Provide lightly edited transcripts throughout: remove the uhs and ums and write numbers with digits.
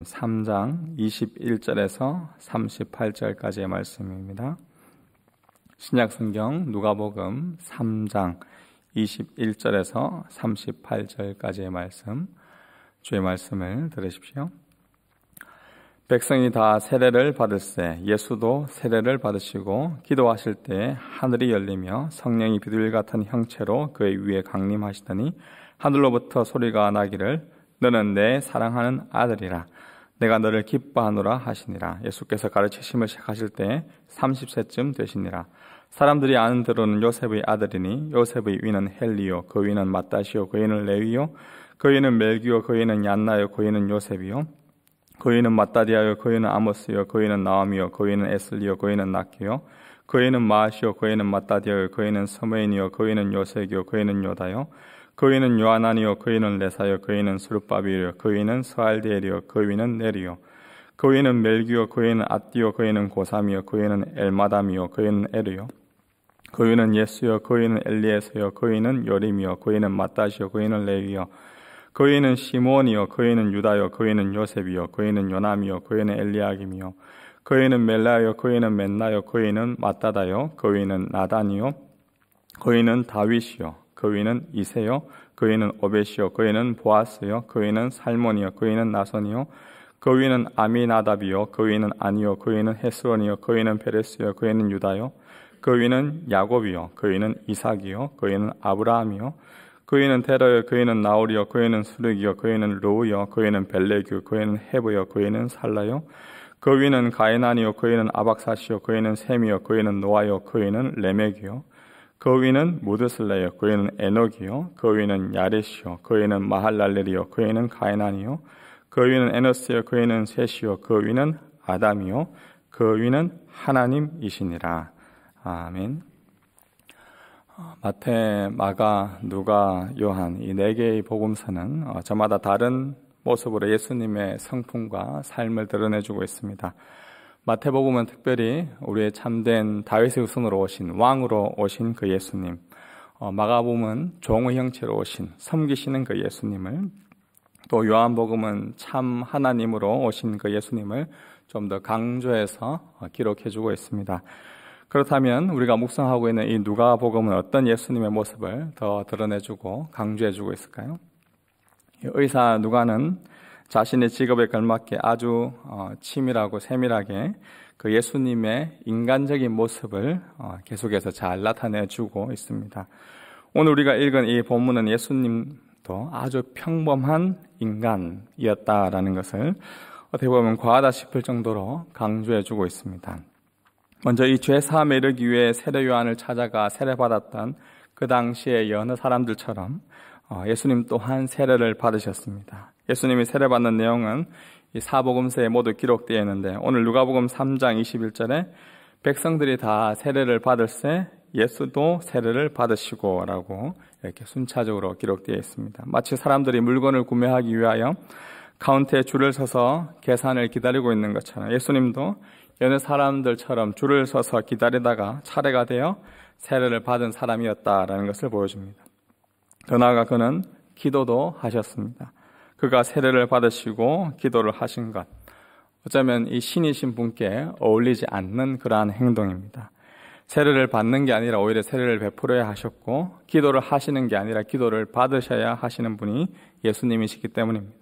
3장 21절에서 38절까지의 말씀입니다. 신약성경 누가복음 3장 21절에서 38절까지의 말씀, 주의 말씀을 들으십시오. 백성이 다 세례를 받을세 예수도 세례를 받으시고 기도하실 때 하늘이 열리며 성령이 비둘기 같은 형체로 그의 위에 강림하시더니 하늘로부터 소리가 나기를 너는 내 사랑하는 아들이라 내가 너를 기뻐하노라 하시니라. 예수께서 가르치심을 시작하실 때 30세쯤 되시니라. 사람들이 아는 대로는 요셉의 아들이니 요셉의 위는 헬리요 그 위는 맏다시요 그 위는 레위요 그 위는 멜기요 그 위는 얀나요 그 위는 요셉이요 그 위는 맏다디아요 그 위는 아모스요 그 위는 나암이요 그 위는 에슬리요 그 위는 낙기요 그 위는 마아시요 그 위는 맏다디아요 그 위는 서메인이요 그 위는 요색이요 그 위는 요다요 그 위는 요하나니요 그 위는 레사요 그 위는 스룹바비요 그 위는 스알디엘이요 그 위는 네리요 그 위는 멜기요 그 위는 앗디요 그 위는 고삼이요 그 위는 엘마담이요 그 위는 에르요 그 위는 예수요 그 위는 엘리에서요 그 위는 요림이요 그 위는 맏다시요 그 위는 레위요 그 위는 시몬이요 그 위는 유다요 그 위는 요셉이요 그 위는 요남이요 그 위는 엘리야김이요 그 위는 멜라요 그 위는 맨나요 그 위는 맏다다요 그 위는 나단이요 그 위는 다윗이요 그 위는 이세요 그 위는 오벳이요 그 위는 보아스요 그 위는 살몬이요 그 위는 나손이요 그 위는 아미나답이요 그 위는 아니요 그 위는 헤스론이요 그 위는 페레스요 그 위는 유다요 그 위는 야곱이요 그 위는 이삭이요 그 위는 아브라함이요 그 위는 테러요 그 위는 나홀이요 그 위는 수르기요 그 위는 로우요 그 위는 벨레기요 그 위는 헤브요 그 위는 살라요 그 위는 가에나니요 그 위는 아박사시요 그 위는 셈이요 그 위는 노아요 그 위는 레멕이요 그 위는 무드슬레요 그 위는 에녹이요 그 위는 야렛이요 그 위는 마할랄렐이요 그 위는 가에나니요 그 위는 에노스요 그 위는 셋이요 그 위는 아담이요 그 위는 하나님이시니라. 아멘. 마태, 마가, 누가, 요한 이 네 개의 복음서는 저마다 다른 모습으로 예수님의 성품과 삶을 드러내주고 있습니다. 마태복음은 특별히 우리의 참된 다윗의 후손으로 오신 왕으로 오신 그 예수님, 마가복음은 종의 형체로 오신 섬기시는 그 예수님을, 또 요한복음은 참 하나님으로 오신 그 예수님을 좀 더 강조해서 기록해주고 있습니다. 그렇다면 우리가 묵상하고 있는 이 누가복음은 어떤 예수님의 모습을 더 드러내주고 강조해주고 있을까요? 의사 누가는 자신의 직업에 걸맞게 아주 치밀하고 세밀하게 그 예수님의 인간적인 모습을 계속해서 잘 나타내주고 있습니다. 오늘 우리가 읽은 이 본문은 예수님도 아주 평범한 인간이었다라는 것을 어떻게 보면 과하다 싶을 정도로 강조해주고 있습니다. 먼저 이 죄사함에 이르기 위해 세례 요한을 찾아가 세례받았던 그 당시의 여느 사람들처럼 예수님 또한 세례를 받으셨습니다. 예수님이 세례받는 내용은 이 사복음서에 모두 기록되어 있는데 오늘 누가복음 3장 21절에 백성들이 다 세례를 받을세 예수도 세례를 받으시고 라고 이렇게 순차적으로 기록되어 있습니다. 마치 사람들이 물건을 구매하기 위하여 카운터에 줄을 서서 계산을 기다리고 있는 것처럼 예수님도 여느 사람들처럼 줄을 서서 기다리다가 차례가 되어 세례를 받은 사람이었다라는 것을 보여줍니다. 더 나아가 그는 기도도 하셨습니다. 그가 세례를 받으시고 기도를 하신 것, 어쩌면 이 신이신 분께 어울리지 않는 그러한 행동입니다. 세례를 받는 게 아니라 오히려 세례를 베풀어야 하셨고 기도를 하시는 게 아니라 기도를 받으셔야 하시는 분이 예수님이시기 때문입니다.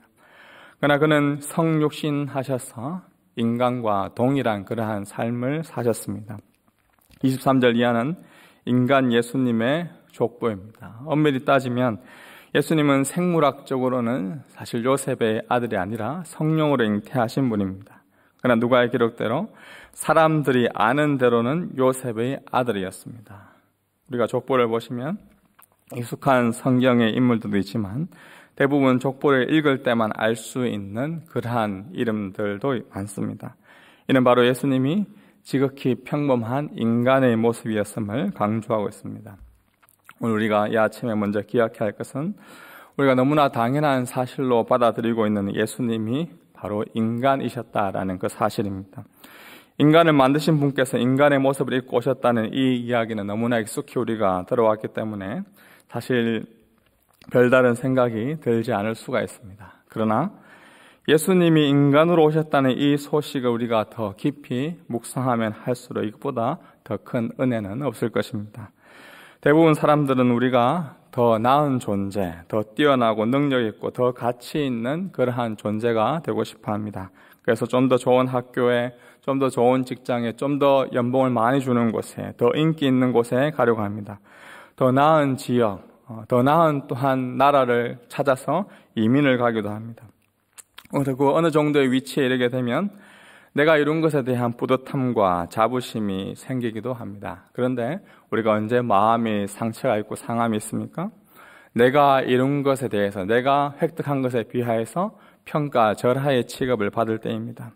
그러나 그는 성육신 하셔서 인간과 동일한 그러한 삶을 사셨습니다. 23절 이하는 인간 예수님의 족보입니다. 엄밀히 따지면 예수님은 생물학적으로는 사실 요셉의 아들이 아니라 성령으로 잉태하신 분입니다. 그러나 누가의 기록대로 사람들이 아는 대로는 요셉의 아들이었습니다. 우리가 족보를 보시면 익숙한 성경의 인물들도 있지만 대부분 족보를 읽을 때만 알 수 있는 그러한 이름들도 많습니다. 이는 바로 예수님이 지극히 평범한 인간의 모습이었음을 강조하고 있습니다. 오늘 우리가 이 아침에 먼저 기억해야 할 것은 우리가 너무나 당연한 사실로 받아들이고 있는 예수님이 바로 인간이셨다라는 그 사실입니다. 인간을 만드신 분께서 인간의 모습을 입고 오셨다는 이 이야기는 너무나 익숙히 우리가 들어왔기 때문에 사실 별다른 생각이 들지 않을 수가 있습니다. 그러나 예수님이 인간으로 오셨다는 이 소식을 우리가 더 깊이 묵상하면 할수록 이것보다 더 큰 은혜는 없을 것입니다. 대부분 사람들은 우리가 더 나은 존재, 더 뛰어나고 능력 있고 더 가치 있는 그러한 존재가 되고 싶어 합니다. 그래서 좀 더 좋은 학교에, 좀 더 좋은 직장에, 좀 더 연봉을 많이 주는 곳에, 더 인기 있는 곳에 가려고 합니다. 더 나은 지역, 더 나은 또한 나라를 찾아서 이민을 가기도 합니다. 그리고 어느 정도의 위치에 이르게 되면 내가 이룬 것에 대한 뿌듯함과 자부심이 생기기도 합니다. 그런데 우리가 언제 마음이 상처가 있고 상함이 있습니까? 내가 이룬 것에 대해서, 내가 획득한 것에 비하여서 평가, 절하의 취급을 받을 때입니다.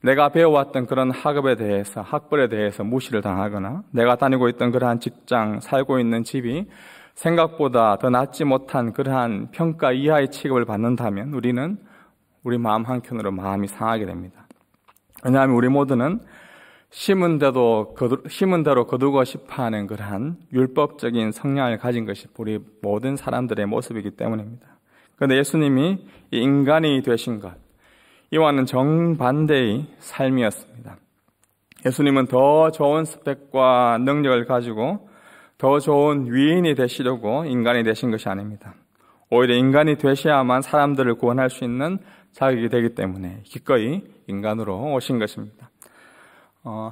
내가 배워왔던 그런 학업에 대해서, 학벌에 대해서 무시를 당하거나 내가 다니고 있던 그러한 직장, 살고 있는 집이 생각보다 더 낫지 못한 그러한 평가 이하의 취급을 받는다면 우리는 우리 마음 한켠으로 마음이 상하게 됩니다. 왜냐하면 우리 모두는 심은 대로 거두고 싶어하는 그러한 율법적인 성향을 가진 것이 우리 모든 사람들의 모습이기 때문입니다. 그런데 예수님이 이 인간이 되신 것, 이와는 정반대의 삶이었습니다. 예수님은 더 좋은 스펙과 능력을 가지고 더 좋은 위인이 되시려고 인간이 되신 것이 아닙니다. 오히려 인간이 되셔야만 사람들을 구원할 수 있는 자격이 되기 때문에 기꺼이 인간으로 오신 것입니다.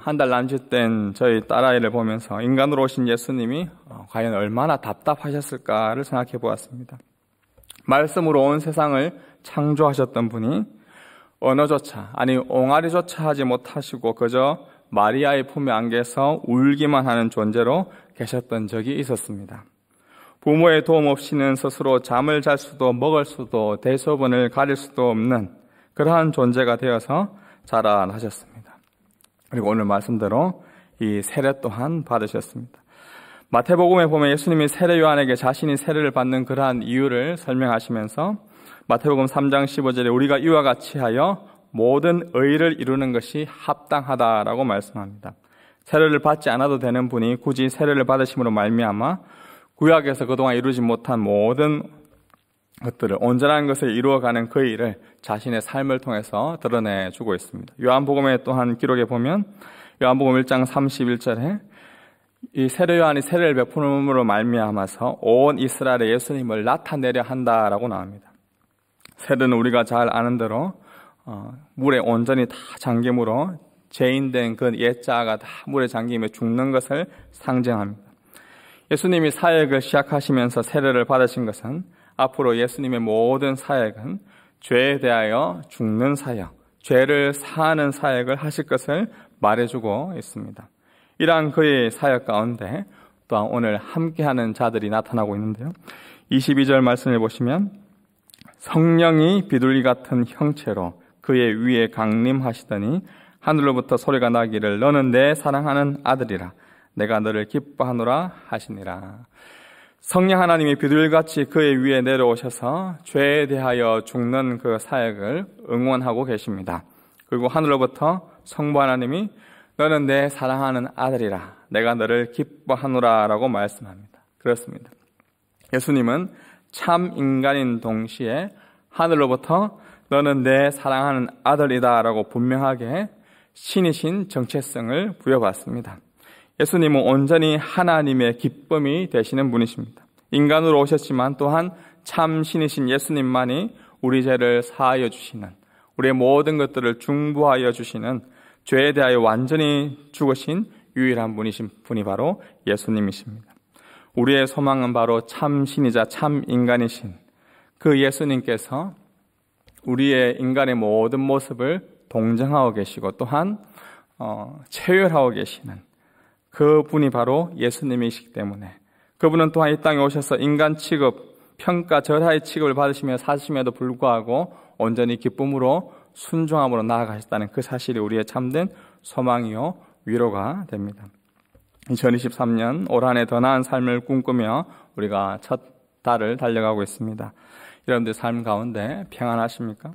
한 달 남짓된 저희 딸아이를 보면서 인간으로 오신 예수님이 과연 얼마나 답답하셨을까를 생각해 보았습니다. 말씀으로 온 세상을 창조하셨던 분이 언어조차, 아니 옹알이조차 하지 못하시고 그저 마리아의 품에 안겨서 울기만 하는 존재로 계셨던 적이 있었습니다. 부모의 도움 없이는 스스로 잠을 잘 수도 먹을 수도 대소변을 가릴 수도 없는 그러한 존재가 되어서 자라나셨습니다. 그리고 오늘 말씀대로 이 세례 또한 받으셨습니다. 마태복음에 보면 예수님이 세례 요한에게 자신이 세례를 받는 그러한 이유를 설명하시면서 마태복음 3장 15절에 우리가 이와 같이 하여 모든 의를 이루는 것이 합당하다라고 말씀합니다. 세례를 받지 않아도 되는 분이 굳이 세례를 받으심으로 말미암아 구약에서 그동안 이루지 못한 모든 것들을, 온전한 것을 이루어가는 그 일을 자신의 삶을 통해서 드러내주고 있습니다. 요한복음에 또한 기록에 보면 요한복음 1장 31절에 이 세례 요한이 세례를 베푸음으로 말미암아서 온 이스라엘에 예수님을 나타내려 한다라고 나옵니다. 세례는 우리가 잘 아는 대로 물에 온전히 다 잠김으로 죄인된 그 옛자가 다 물에 잠기며 죽는 것을 상징합니다. 예수님이 사역을 시작하시면서 세례를 받으신 것은 앞으로 예수님의 모든 사역은 죄에 대하여 죽는 사역, 죄를 사하는 사역을 하실 것을 말해주고 있습니다. 이러한 그의 사역 가운데 또한 오늘 함께하는 자들이 나타나고 있는데요. 22절 말씀을 보시면 성령이 비둘기 같은 형체로 그의 위에 강림하시더니 하늘로부터 소리가 나기를 너는 내 사랑하는 아들이라 내가 너를 기뻐하노라 하시니라. 성령 하나님이 비둘기같이 그의 위에 내려오셔서 죄에 대하여 죽는 그 사역을 응원하고 계십니다. 그리고 하늘로부터 성부 하나님이 너는 내 사랑하는 아들이라 내가 너를 기뻐하노라 라고 말씀합니다. 그렇습니다. 예수님은 참 인간인 동시에 하늘로부터 너는 내 사랑하는 아들이다 라고 분명하게 신이신 정체성을 부여받습니다. 예수님은 온전히 하나님의 기쁨이 되시는 분이십니다. 인간으로 오셨지만 또한 참 신이신 예수님만이 우리 죄를 사하여 주시는, 우리의 모든 것들을 중보하여 주시는, 죄에 대하여 완전히 죽으신 유일한 분이 바로 예수님이십니다. 우리의 소망은 바로 참 신이자 참 인간이신 그 예수님께서 우리의 인간의 모든 모습을 동정하고 계시고 또한 체휼하고 계시는 그 분이 바로 예수님이시기 때문에 그분은 또한 이 땅에 오셔서 인간 취급, 평가, 절하의 취급을 받으시며 사심에도 불구하고 온전히 기쁨으로 순종함으로 나아가셨다는 그 사실이 우리의 참된 소망이요 위로가 됩니다. 2023년 올 한 해 더 나은 삶을 꿈꾸며 우리가 첫 달을 달려가고 있습니다. 여러분들 삶 가운데 평안하십니까?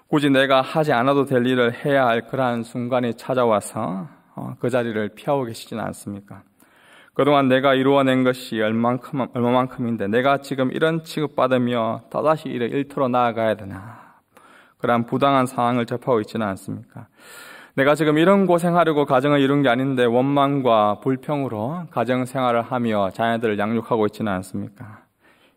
굳이 내가 하지 않아도 될 일을 해야 할 그러한 순간이 찾아와서 그 자리를 피하고 계시지는 않습니까? 그동안 내가 이루어낸 것이 얼마만큼인데 내가 지금 이런 취급받으며 또다시 이를 일터로 나아가야 되나? 그러한 부당한 상황을 접하고 있지는 않습니까? 내가 지금 이런 고생하려고 가정을 이룬 게 아닌데 원망과 불평으로 가정생활을 하며 자녀들을 양육하고 있지는 않습니까?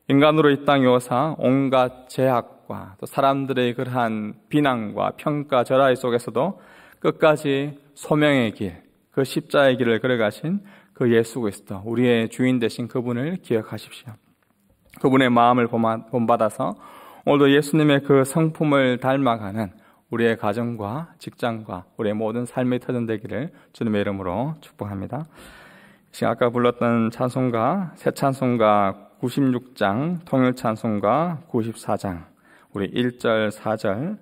인간으로 이 땅에 오사 온갖 제약과 또 사람들의 그러한 비난과 평가 절하의 속에서도 끝까지 소명의 길, 그 십자의 길을 걸어가신 그 예수 그리스도, 우리의 주인 되신 그분을 기억하십시오. 그분의 마음을 본받아서 오늘도 예수님의 그 성품을 닮아가는 우리의 가정과 직장과 우리의 모든 삶의 터전 되기를 주님의 이름으로 축복합니다. 지금 아까 불렀던 찬송가, 새 찬송가 96장, 통일 찬송가 94장, 우리 1절, 4절